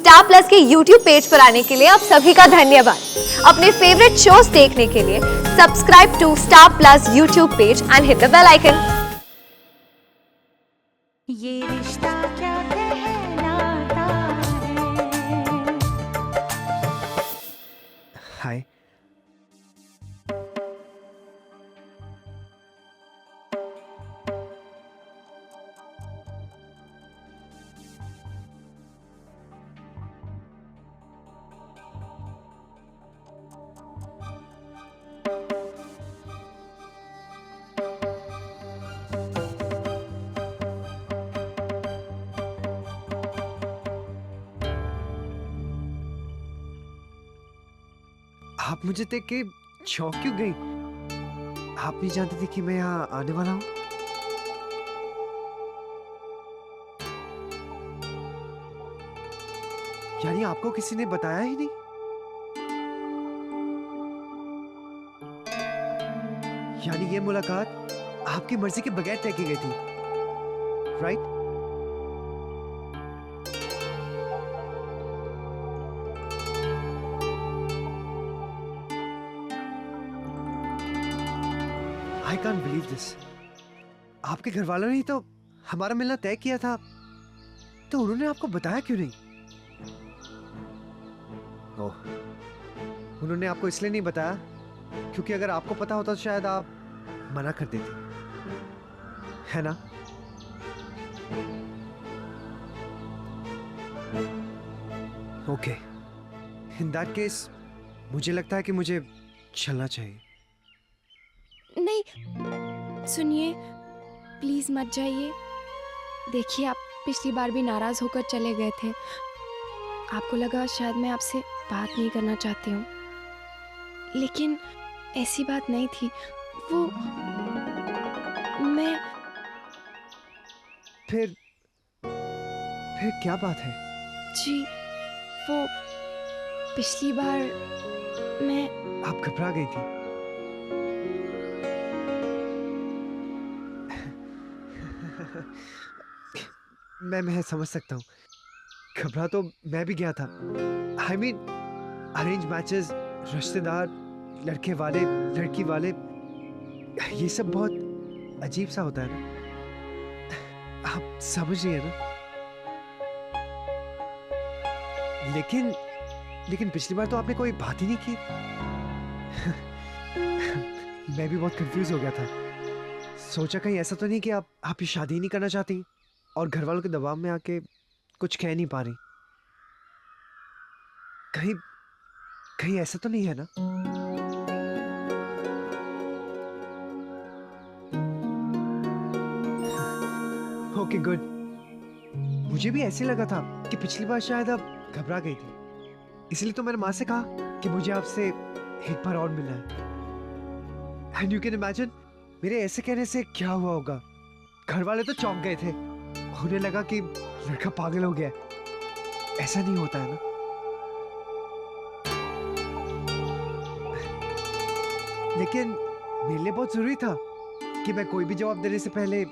Star plus के YouTube page पर आने के लिए आप सभी का धन्यवाद। अपने फेवरेट शोज देखने के लिए subscribe to Star Plus YouTube page and hit the bell icon. ये रिश्ता क्या कहलाता है। हाय। आप मुझे देख के चौंक क्यों गई? आप नहीं जानती थी कि मैं यहाँ आने वाला हूँ? यानी आपको किसी ने बताया ही नहीं? यानी ये मुलाकात आपकी मर्जी के बगैर तय की गई थी, right? I can't believe this. आपके घर वालों ने ही तो हमारा मिलना तय किया था, तो उन्होंने आपको बताया क्यों नहीं? ओह, उन्होंने आपको इसलिए नहीं बताया क्योंकि अगर आपको पता होता तो शायद आप मना कर देते, है ना? ओके, इन दैट केस मुझे लगता है कि मुझे चलना चाहिए। नहीं सुनिए, प्लीज मत जाइए। देखिए, आप पिछली बार भी नाराज होकर चले गए थे। आपको लगा शायद मैं आपसे बात नहीं करना चाहती हूँ, लेकिन ऐसी बात नहीं थी। वो मैं फिर क्या बात है? जी, वो पिछली बार मैं आप घबरा गई थी। मैं समझ सकता हूँ, घबरा तो मैं भी गया था। I mean, अरेंज मैचेस, रिश्तेदार, लड़के वाले लड़की वाले, ये सब बहुत अजीब सा होता है ना, आप समझ रही है ना? लेकिन पिछली बार तो आपने कोई बात ही नहीं की। मैं भी बहुत कंफ्यूज हो गया था। सोचा कहीं ऐसा तो नहीं कि आप ये शादी नहीं करना चाहती और घर वालों के दबाव में आके कुछ कह नहीं पा रही। कहीं ऐसा तो नहीं है ना? Okay good. मुझे भी ऐसे लगा था कि पिछली बार शायद आप घबरा गई थी, इसलिए तो मैंने माँ से कहा कि मुझे आपसे एक बार और मिलना है। एंड यू कैन इमेजिन मेरे ऐसे कहने से क्या हुआ होगा। घर वाले तो चौंक गए थे, उन्हें लगा कि लड़का पागल हो गया। ऐसा नहीं होता है ना? लेकिन मेरे लिए बहुत जरूरी था कि मैं कोई भी जवाब देने से पहले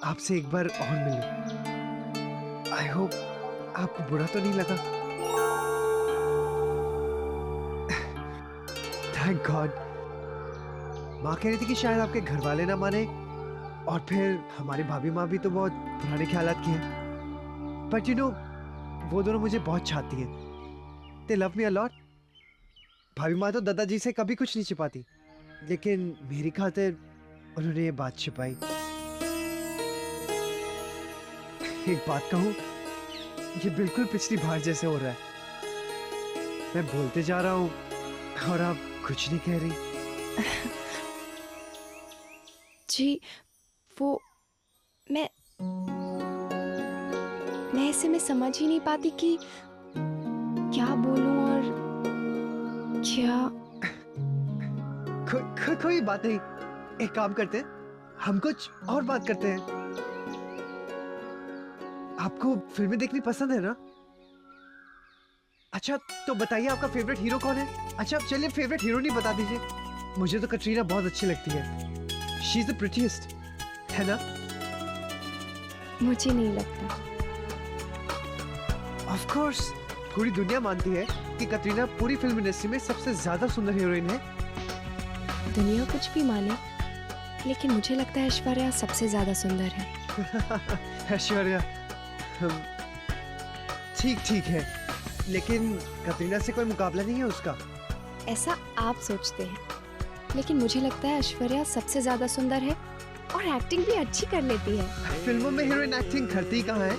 आपसे एक बार और मिलूं। आई होप आपको बुरा तो नहीं लगा। Thank God. माँ कह रही थी कि शायद आपके घर वाले ना माने, और फिर हमारी भाभी माँ भी तो बहुत पुराने ख्यालात की है। बट यू नो, वो दोनों मुझे बहुत चाहती हैं। They love me a lot. भाभी माँ तो दादाजी से कभी कुछ नहीं छिपाती, लेकिन मेरी खातिर उन्होंने ये बात छिपाई। एक बात कहूँ, ये बिल्कुल पिछली बार जैसे हो रहा है। मैं बोलते जा रहा हूँ और आप कुछ नहीं कह रही। जी, वो मैं ऐसे में समझ ही नहीं पाती कि क्या बोलूं और क्या। कोई बात नहीं, एक काम करते हैं, हम कुछ और बात करते हैं। आपको फिल्में देखनी पसंद है ना? अच्छा तो बताइए, आपका फेवरेट हीरो कौन है? अच्छा चलिए, फेवरेट हीरोइन बता दीजिए। मुझे तो कटरीना बहुत अच्छी लगती है। शी इज द प्रिटीएस्ट, है ना? मुझे नहीं लगता। ऑफ कोर्स, पूरी दुनिया मानती है कि कटरीना पूरी फिल्म इंडस्ट्री में सबसे ज्यादा सुंदर हीरोइन है। दुनिया कुछ भी माने, लेकिन मुझे लगता है ऐश्वर्या सबसे ज्यादा सुंदर है। ऐश्वर्या ठीक ठीक है, लेकिन कटरीना से कोई मुकाबला नहीं है उसका। ऐसा आप सोचते हैं, लेकिन मुझे लगता है ऐश्वर्या सबसे ज्यादा सुंदर है और एक्टिंग भी अच्छी कर लेती है। फिल्मों में हीरोइन एक्टिंग करती कहाँ है?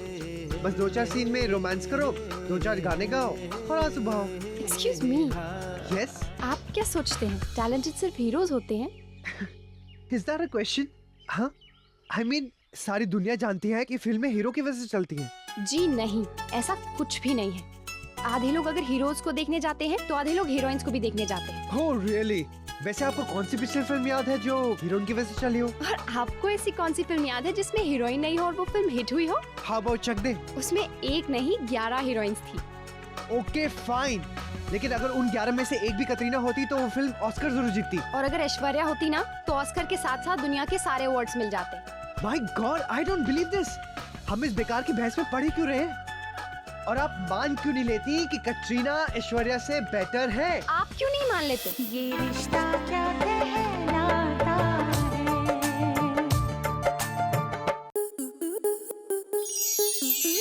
बस 2-4 सीन में रोमांस करो, 2-4 गाने गाओ और आंसू बहाओ। एक्सक्यूज मी, यस, आप क्या सोचते हैं टैलेंटेड सिर्फ हीरोज होते हैं? Is that a question? हाँ, आई मीन सारी दुनिया जानती है कि फिल्में हीरो की वजह से चलती हैं। जी नहीं, ऐसा कुछ भी नहीं है। आधे लोग अगर हीरोज को देखने जाते हैं तो आधे लोग हीरोइंस को भी देखने जाते हैं। Oh really? वैसे आपको कौन सी पिछली फिल्म याद है जो हीरोइन की वजह से चली हो? और आपको ऐसी कौन सी फिल्म याद है जिसमें हीरोइन नहीं हो और वो फिल्म हिट हुई हो? हाउ अबाउट चक दे? उसमें एक नहीं 11 हीरोइंस थी। ओके फाइन, लेकिन अगर उन 11 में से एक भी कटरीना होती तो वो फिल्म ऑस्कर जरूर जीतती। और अगर ऐश्वर्या होती ना तो ऑस्कर के साथ साथ दुनिया के सारे अवार्ड्स मिल जाते। My God, I don't believe this. हम इस बेकार की बहस में पड़े क्यों रहे? और आप मान क्यों नहीं लेती कि कटरीना ऐश्वर्या से बेटर है? आप क्यों नहीं मान लेते? ये रिश्ता क्या कहलाता है।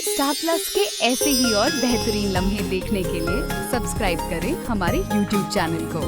स्टार प्लस के ऐसे ही और बेहतरीन लम्हे देखने के लिए सब्सक्राइब करें हमारे YouTube चैनल को।